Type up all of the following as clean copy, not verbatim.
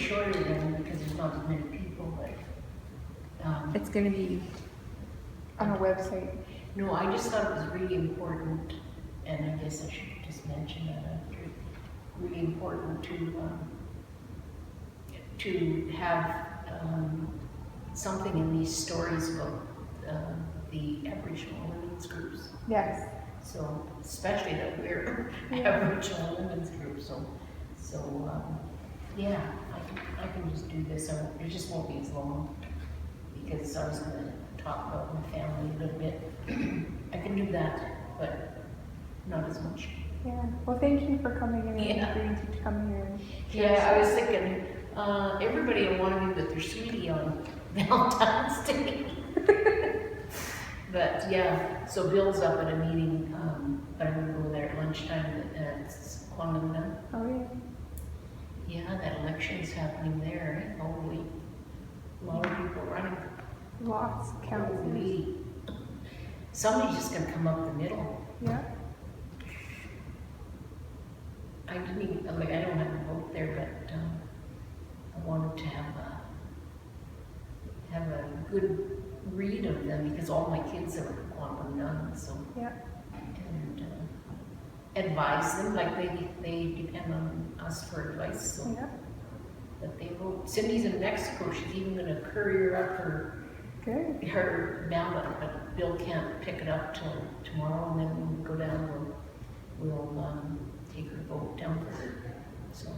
shorter then because there's not as many people, but. It's going to be on a website. No, I just thought it was really important, and I guess I should just mention that after. Really important to have something in these stories about the Aboriginal women's groups. Yes. So, especially that we're Aboriginal women's group, so yeah, I can just do this. It just won't be as long because I was going to talk about my family a little bit. I can do that, but not as much. Yeah. Well, thank you for coming in and agreeing to come here. And yeah, I was thinking everybody will want to be with their sweetie on Valentine's Day. But yeah, so Bill's up at a meeting, but I'm going to go there at lunchtime at Quanlinda. Oh yeah. Yeah, that election's happening there. Holy, a lot of people running. Lots of counties. Holy. Somebody's just going to come up the middle. Yeah. I didn't even, I don't have a vote there, but I wanted to have a good read of them because all my kids are quantum done, so. Yeah. And advise them, like they depend on us for advice, so. Yeah. But they vote. Cindy's in Mexico, she's even gonna courier up her ballot, but Bill can't pick it up till tomorrow, and then when we go down, we'll take her vote down for her, so.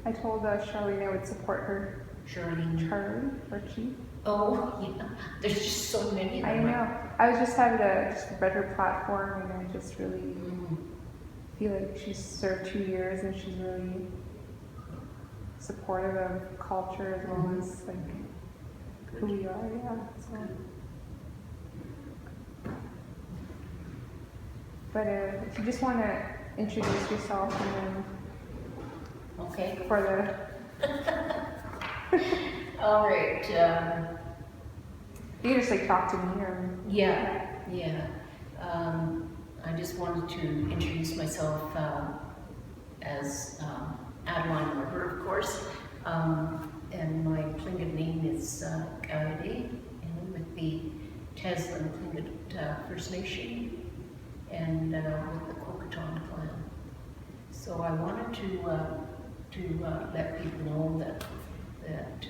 I told Charlene I would support her. Charlene. Charlie, or Chief. Oh, yeah. There's just so many of them. I know. I was just having just read her platform, and I just really feel like she's served 2 years, and she's really supportive of culture as well as like who we are. Yeah. So. But if you just want to introduce yourself, and then Okay. for the. All right. You can just like talk to me, or. Yeah. I just wanted to introduce myself as Adeline, or her, of course. And my Tlingit name is Gaude, and I'm with the Tasman Tlingit First Nation, and with the Kokoton clan. So I wanted to let people know that you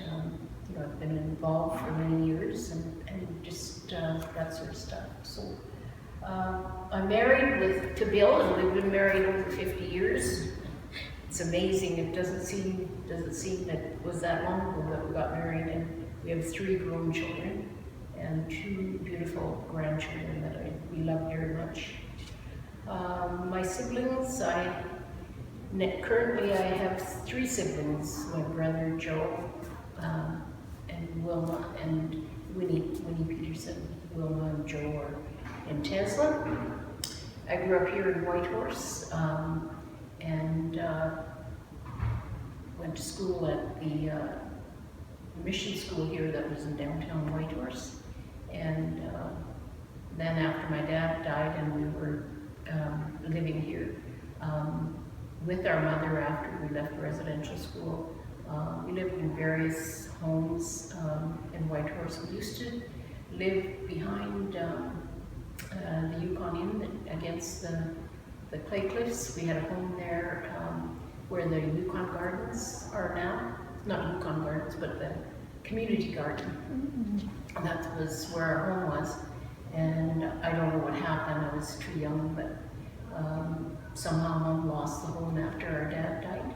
know, I've been involved for many years and just that sort of stuff. So I'm married to Bill, and we've been married over 50 years. It's amazing. It doesn't seem that it was that long ago that we got married, and we have 3 grown children and 2 beautiful grandchildren that we love very much. My siblings, currently I have 3 siblings: my brother Joe, and Wilma, and Winnie Peterson. Wilma and Joe are in Tesla. I grew up here in Whitehorse, and went to school at the mission school here that was in downtown Whitehorse. And then after my dad died and we were living here with our mother after we left residential school, we lived in various homes in Whitehorse. We used to live behind the Yukon Inn against the Clay Cliffs. We had a home there where the Yukon Gardens are now. Not Yukon Gardens, but the community garden. And that was where our home was. And I don't know what happened. I was too young, but somehow Mom lost the home after our dad died.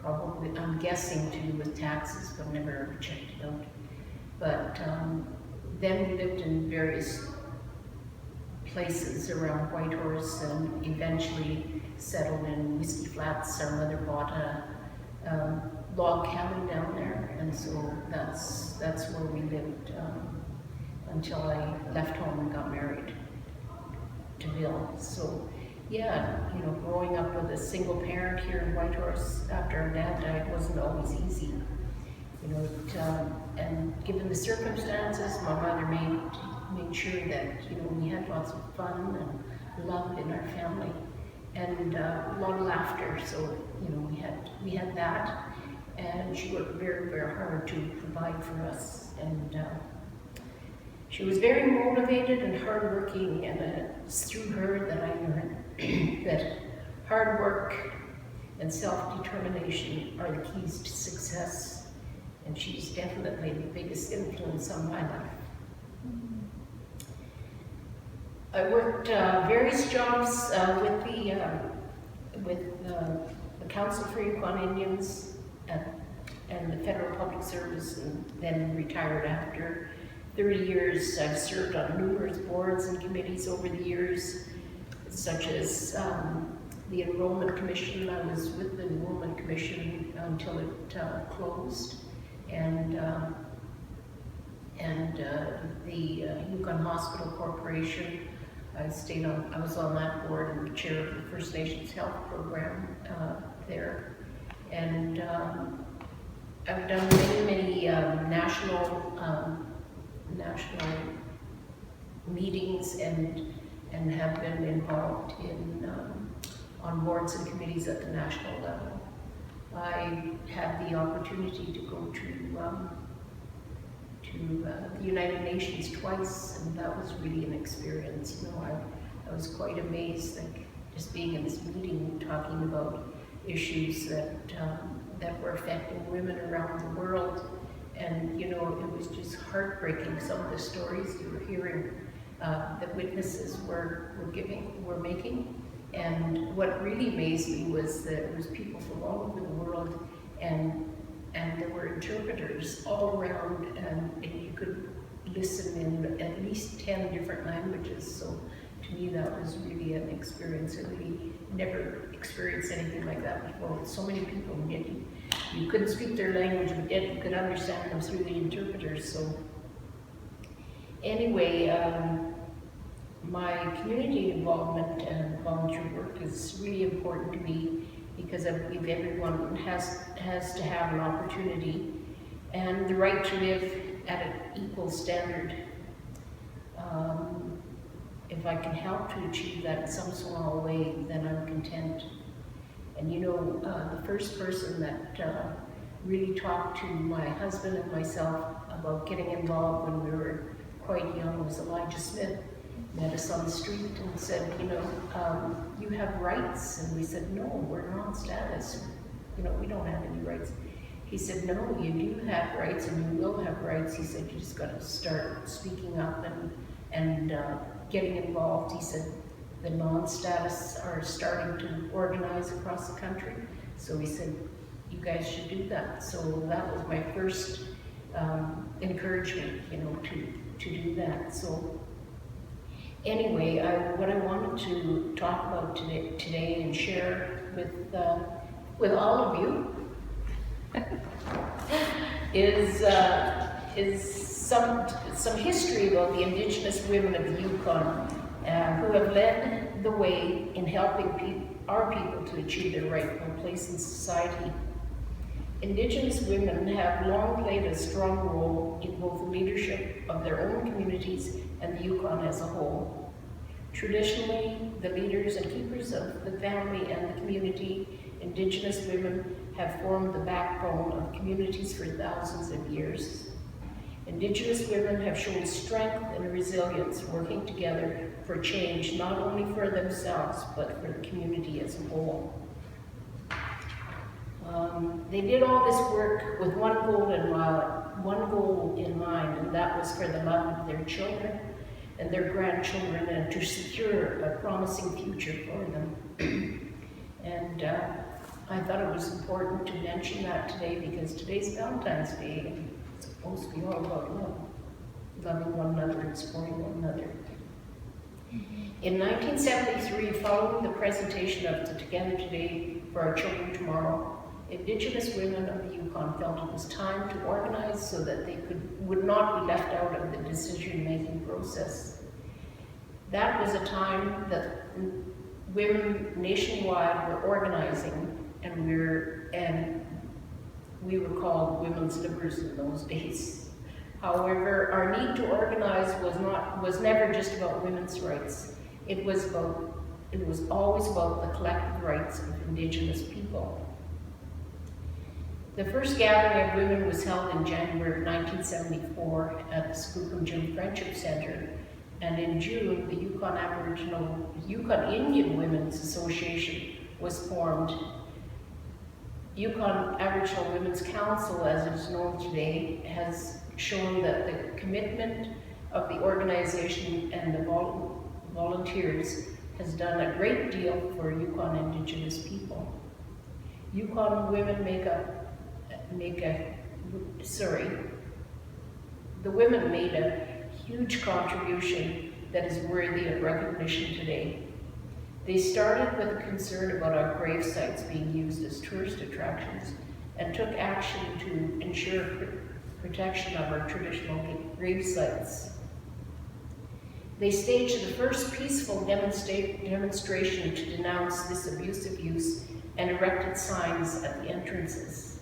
Probably, I'm guessing to do with taxes, but never ever checked it out. But then we lived in various places around Whitehorse and eventually settled in Whiskey Flats. Our mother bought a log cabin down there, and so that's where we lived until I left home and got married to Bill. So yeah, you know, growing up with a single parent here in Whitehorse after our dad died wasn't always easy. You know, and given the circumstances, my mother made sure that, you know, we had lots of fun and love in our family, and a lot of laughter. So, you know, we had that, and she worked very, very hard to provide for us. And she was very motivated and hardworking, and it's through her that I learned that hard work and self-determination are the keys to success, and she's definitely the biggest influence on my life. I worked various jobs with the Council for Yukon Indians and the Federal Public Service, and then retired after 30 years. I've served on numerous boards and committees over the years, such as the Enrollment Commission. I was with the Enrollment Commission until it closed, and the Yukon Hospital Corporation. I was on that board and chair of the First Nations Health Program there. And I've done many national meetings and have been involved in on boards and committees at the national level. I had the opportunity to go to the United Nations twice, and that was really an experience. You know, I was quite amazed, like, just being in this meeting talking about issues that were affecting women around the world. And you know, it was just heartbreaking, some of the stories you were hearing that witnesses were making. And what really amazed me was that there was people from all over the world, and there were interpreters all around, and you could listen in at least 10 different languages. So to me, that was really an experience. I really never experienced anything like that before, with so many people, and yet you couldn't speak their language, but yet you could understand them through the interpreters. So anyway, my community involvement and volunteer work is really important to me, because I believe everyone has to have an opportunity and the right to live at an equal standard. If I can help to achieve that in some small way, then I'm content. And you know, the first person that really talked to my husband and myself about getting involved when we were quite young was Elijah Smith. Met us on the street and said, you know, you have rights. And we said, no, we're non-status. You know, we don't have any rights. He said, no, you do have rights, and you will have rights. He said, you just got to start speaking up and getting involved. He said, the non-status are starting to organize across the country. So he said, you guys should do that. So that was my first encouragement, you know, to do that. So anyway, what I wanted to talk about today and share with all of you is some history about the Indigenous women of the Yukon who have led the way in helping our people to achieve their rightful place in society. Indigenous women have long played a strong role in both the leadership of their own communities and the Yukon as a whole. Traditionally, the leaders and keepers of the family and the community, Indigenous women have formed the backbone of communities for thousands of years. Indigenous women have shown strength and resilience, working together for change, not only for themselves, but for the community as a whole. They did all this work with one goal in mind, and that was for the love of their children and their grandchildren, and to secure a promising future for them. And I thought it was important to mention that today, because today's Valentine's Day, and it's supposed to be all about love, loving one another and supporting one another. In 1973, following the presentation of the Together Today for Our Children Tomorrow, Indigenous women of the Yukon felt it was time to organize so that they would not be left out of the decision-making process. That was a time that women nationwide were organizing, and we were called women's libbers in those days. However, our need to organize was never just about women's rights. It was always about the collective rights of Indigenous people. The first gathering of women was held in January of 1974 at the Skookum Friendship Center, and in June, the Yukon Indian Women's Association was formed. Yukon Aboriginal Women's Council, as it is known today, has shown that the commitment of the organization and the volunteers has done a great deal for Yukon Indigenous people. Yukon women the women made a huge contribution that is worthy of recognition today. They started with a concern about our grave sites being used as tourist attractions and took action to ensure protection of our traditional grave sites. They staged the first peaceful demonstration to denounce this abusive use and erected signs at the entrances.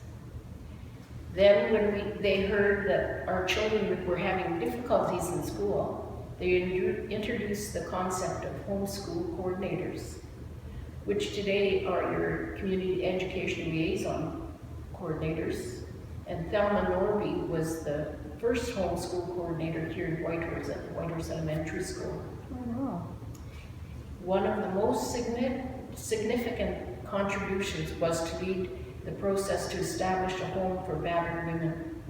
Then when they heard that our children were having difficulties in school, they introduced the concept of homeschool coordinators, which today are your community education liaison coordinators. And Thelma Norby was the first homeschool coordinator here in Whitehorse at the Whitehorse Elementary School. Oh, wow. One of the most significant contributions was to lead the process to establish a home for battered women,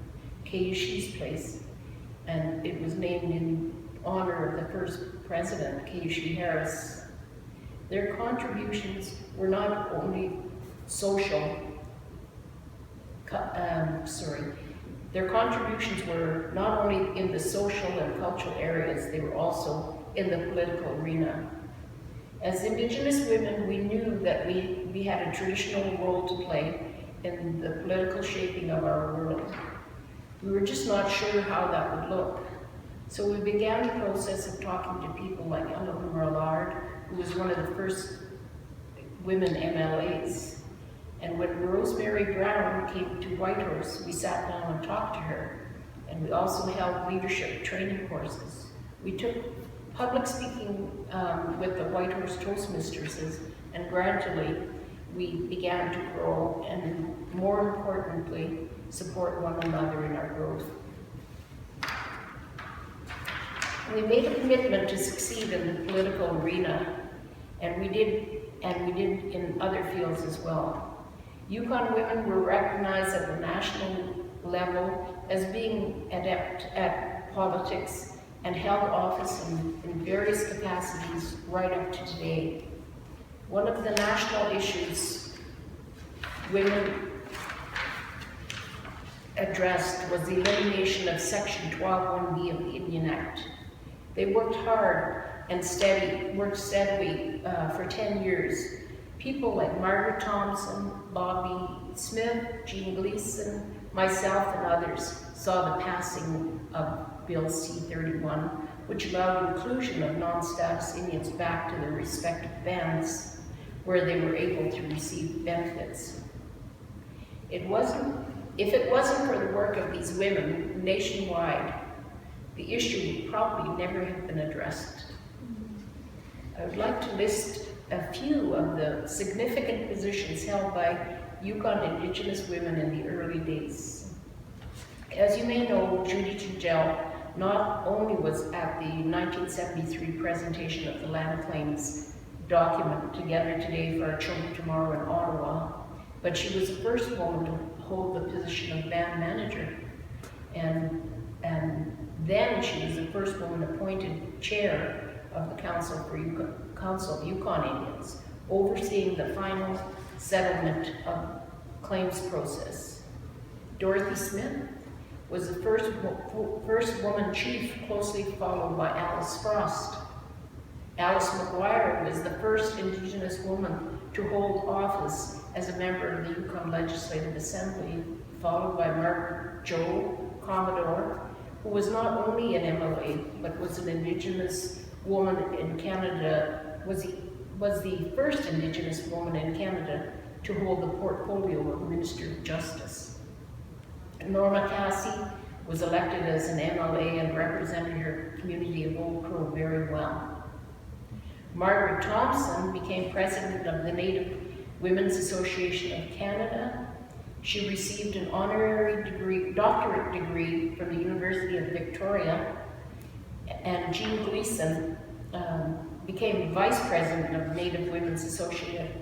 Kayushi's Place, and it was named in honor of the first president, Kayushi Harris. Their contributions were not only their contributions were not only in the social and cultural areas, they were also in the political arena. As Indigenous women, we knew that we had a traditional role to play in the political shaping of our world. We were just not sure how that would look. So we began the process of talking to people like Adeline who was one of the first women MLAs. And when Rosemary Brown came to Whitehorse, we sat down and talked to her. And we also held leadership training courses. We took public speaking with the Whitehorse Toastmasters, and gradually we began to grow and, more importantly, support one another in our growth. We made a commitment to succeed in the political arena, and we did in other fields as well. Yukon women were recognized at the national level as being adept at politics and held office in various capacities right up to today. One of the national issues women addressed was the elimination of Section 12(1)B of the Indian Act. They worked hard and worked steadily for 10 years. People like Margaret Thompson, Bobby Smith, Jean Gleason, myself, and others saw the passing of Bill C-31, which allowed inclusion of non-status Indians back to their respective bands, where they were able to receive benefits. If it wasn't for the work of these women nationwide, the issue would probably never have been addressed. I would like to list a few of the significant positions held by Yukon Indigenous women in the early days. As you may know, Judy Tugel not only was at the 1973 presentation of the land claims document Together Today for Our Children Tomorrow in Ottawa, but she was the first woman to hold the position of band manager. And then she was the first woman appointed chair of the Council of Yukon Indians, overseeing the final settlement of claims process. Dorothy Smith was the first woman chief, closely followed by Alice Frost. Alice McGuire was the first Indigenous woman to hold office as a member of the Yukon Legislative Assembly, followed by Margaret Jo Commodore, who was not only an MLA, but was an Indigenous woman in Canada, was the first Indigenous woman in Canada to hold the portfolio of Minister of Justice. Norma Cassie was elected as an MLA and represented her community of Old Crow very well. Margaret Thompson became president of the Native Women's Association of Canada, She received an honorary degree, doctorate degree from the University of Victoria, and Jean Gleason became Vice President of Native Women's Association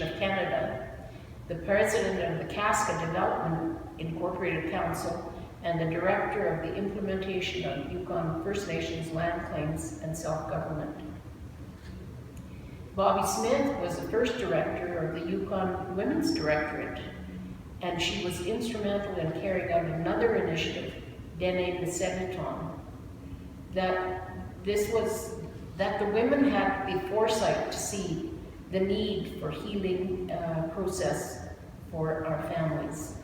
of Canada, the President of the Casca Development Incorporated Council, and the Director of the Implementation of Yukon First Nations Land Claims and Self-Government. Bobby Smith was the first director of the Yukon Women's Directorate, and she was instrumental in carrying out another initiative, Dene Neseniton, that the women had the foresight to see the need for healing process for our families.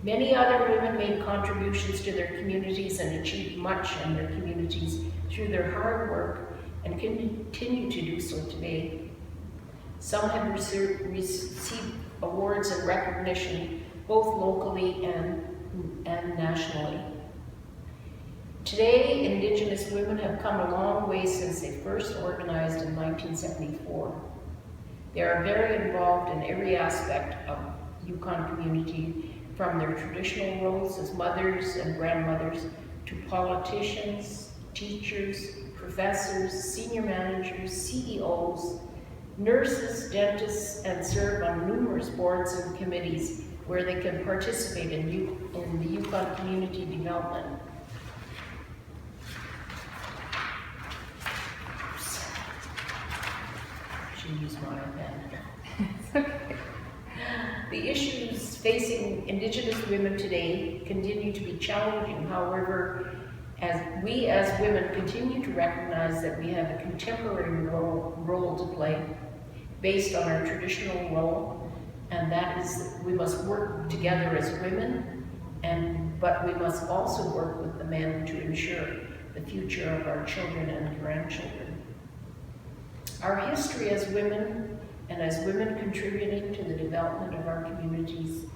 Many other women made contributions to their communities and achieved much in their communities through their hard work and continue to do so today. Some have received awards and recognition both locally and nationally. Today, Indigenous women have come a long way since they first organized in 1974. They are very involved in every aspect of Yukon community, from their traditional roles as mothers and grandmothers to politicians, teachers, professors, senior managers, CEOs, nurses, dentists, and serve on numerous boards and committees where they can participate in the Yukon community development. Should use my pen. The issues facing Indigenous women today continue to be challenging. However, as women continue to recognize that we have a contemporary role to play based on our traditional role, and that is we must work together as women, but we must also work with the men to ensure the future of our children and grandchildren. Our history as women, and as women contributing to the development of our communities,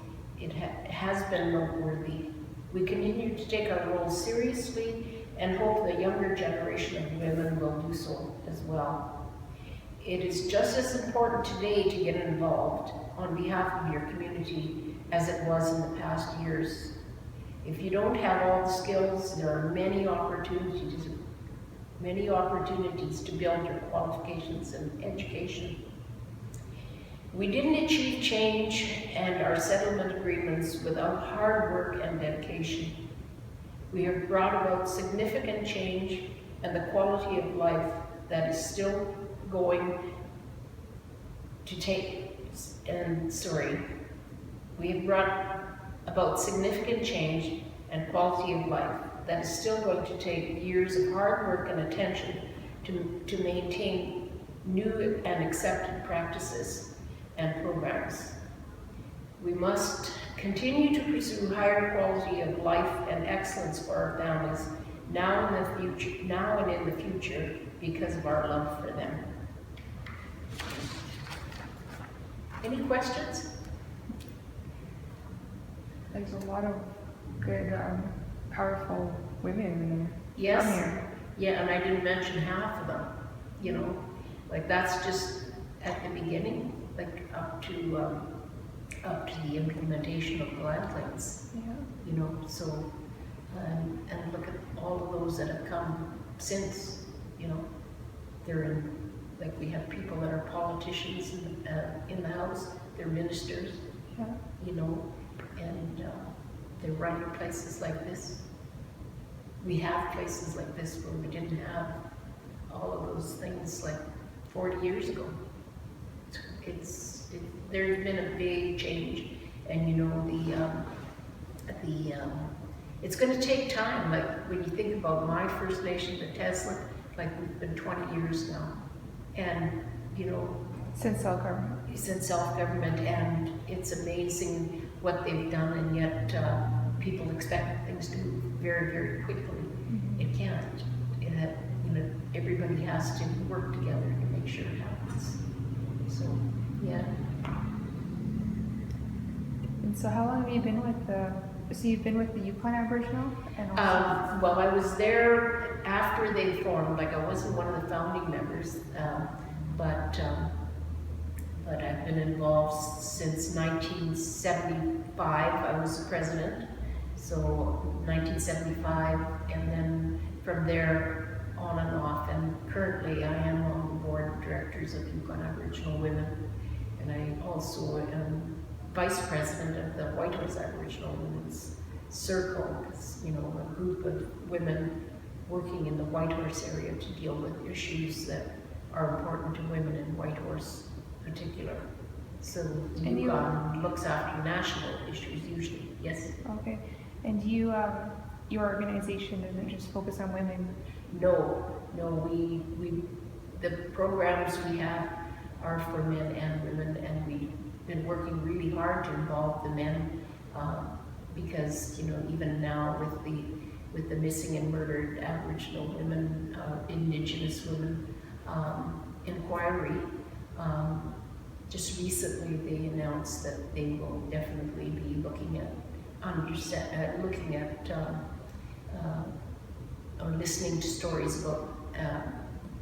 it has been noteworthy. We continue to take our role seriously and hope the younger generation of women will do so as well. It is just as important today to get involved on behalf of your community as it was in the past years. If you don't have all the skills, there are many opportunities to build your qualifications and education. We didn't achieve change and our settlement agreements without hard work and dedication. We have brought about significant change and the quality of life that is still going to take, we have brought about significant change and quality of life that is still going to take years of hard work and attention to maintain new and accepted practices and programs. We must continue to pursue higher quality of life and excellence for our families now and in the future because of our love for them. Any questions? There's a lot of good, powerful women in Yes. from here. Yeah, and I didn't mention half of them, like that's just at the beginning, like up to the implementation of the land claims, Yeah. so, and look at all of those that have come since, they're in, like we have people that are politicians in the House, they're ministers, Yeah. and they're running places like this. We have places like this where we didn't have all of those things like 40 years ago. There's been a big change, and it's going to take time. Like when you think about my First Nation, the Tesla, like we've been 20 years now, and Since self-government. since self-government, and it's amazing what they've done, and yet people expect things to move very, very quickly. Mm-hmm. It can't. Everybody has to work together to make sure it happens. So, yeah. And so how long have you been so you've been with the Yukon Aboriginal? And also, Well, I was there after they formed. Like I wasn't one of the founding members, but but I've been involved since 1975. I was president, so 1975, and then from there on and off. And currently I am on the board of directors of Yukon Aboriginal Women, and I also am vice president of the Whitehorse Aboriginal Women's Circle. It's, you know, a group of women working in the Whitehorse area to deal with issues that are important to women in Whitehorse in particular. So Yukon looks after national issues usually, yes? Okay, and you, your organization doesn't just focus on women? No, the programs we have are for men and women, and we've been working really hard to involve the men, because, you know, even now with the missing and murdered Aboriginal women, Indigenous women inquiry, just recently they announced that they will definitely be looking at or listening to stories about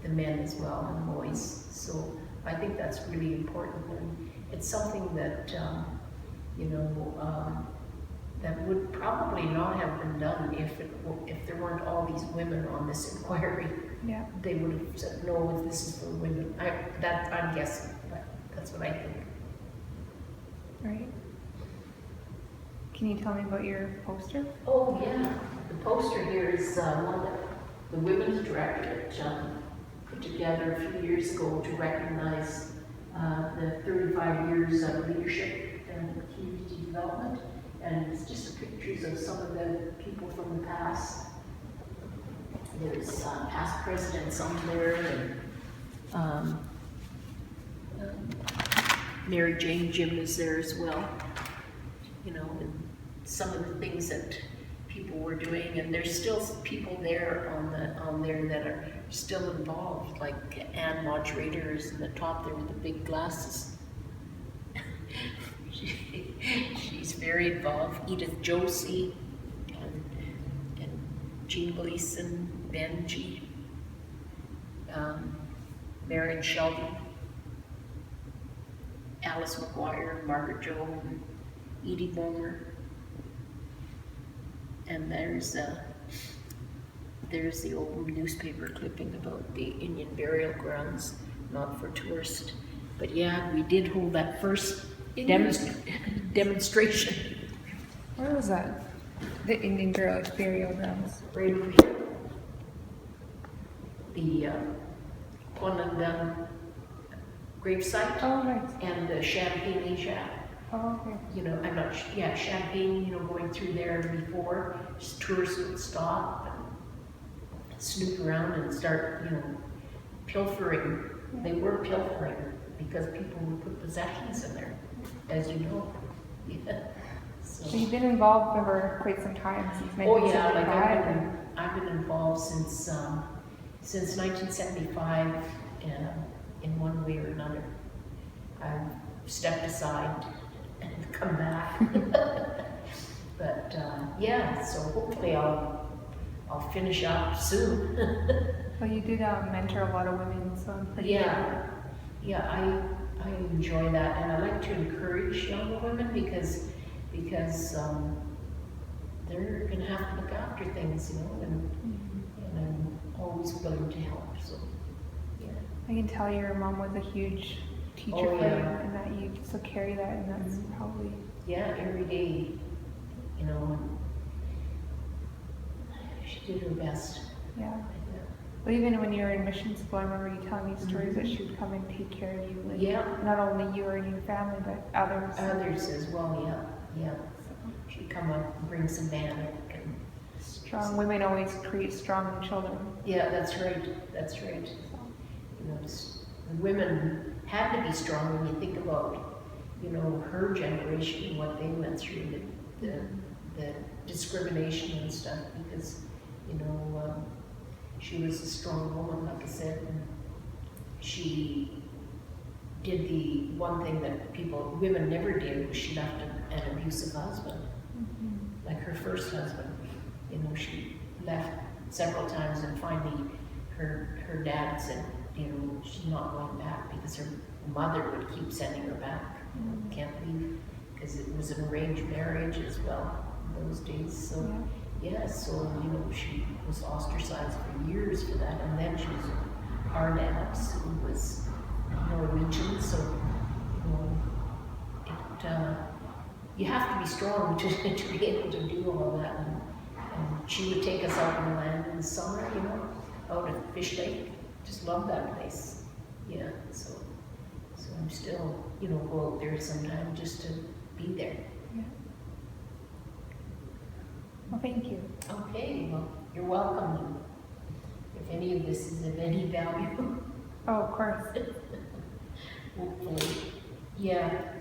the men as well and boys. So I think that's really important, and it's something that you know, that would probably not have been done if there weren't all these women on this inquiry. Yeah. They would have said, no, this is for women. I'm guessing, but that's what I think. Right. Can you tell me about your poster? Oh yeah, the poster here is one that the Women's Directorate put together a few years ago to recognize the 35 years of leadership and community development. And it's just pictures of some of the people from the past. There's past presidents on there, and Mary Jane Jim is there as well. You know, and some of the things that people were doing, and there's still people there on there that are still involved, like Anne Moderator is in the top there with the big glasses. She's very involved. Edith Josie and Jean Gleason, Benji, Marion Shelby, Alice McGuire, Margaret Jo, Edie Boner, and there's the old newspaper clipping about the Indian burial grounds, not for tourists. But yeah, we did hold that first demonstration. Where was that? The Indian burial grounds. Right over here. The one and done gravesite. Oh, right. And the Champagne Asia. Oh, okay. You know, I'm not, yeah, Champagne, you know, going through there before, just tourists would stop and snoop around and start, you know, pilfering. Yeah. They were pilfering because people would put possessions in there, as you know. Yeah. So you've been involved for quite some time, since 1975. Oh yeah, like I've been involved since 1975 in one way or another. I've stepped aside and come back. But yeah, so hopefully I'll finish up soon. Well, you did mentor a lot of women, so I'm pretty Yeah, I enjoy that, and I like to encourage younger women because they're gonna have to look after things, you know, and I'm always willing to help. So yeah. I can tell your mom was a huge teacher for you, and that you still carry that, and that's probably... Yeah, every day, you know, she did her best. Yeah. But even when you were in mission school, I remember you telling me stories that she would come and take care of you. Like, yeah. Not only you or your family, but others. Others as well, yeah. She'd come up and bring some bannock. Strong women always create strong children. Yeah, that's right. You know, the women had to be strong when you think about, you know, her generation and what they went through, the discrimination and stuff, because, you know, she was a strong woman, like I said, and she did the one thing that women never did, was she left an abusive husband. Like her first husband, you know, she left several times, and finally her dad said, you know, she's not going back because her mother would keep sending her back. You know, can't leave, because it was an arranged marriage as well in those days. So yeah, so you know, she was ostracized for years for that, and then she was hard abs who was Norwegian, so you know, it you have to be strong to be able to do all that. And she would take us out on the land in the summer, you know, out at Fish Lake. Just love that place. Yeah, so I'm still, you know, go out there sometime just to be there. Yeah. Well, thank you. Okay, well, you're welcome. If any of this is of any value, Oh, of course. hopefully. Yeah,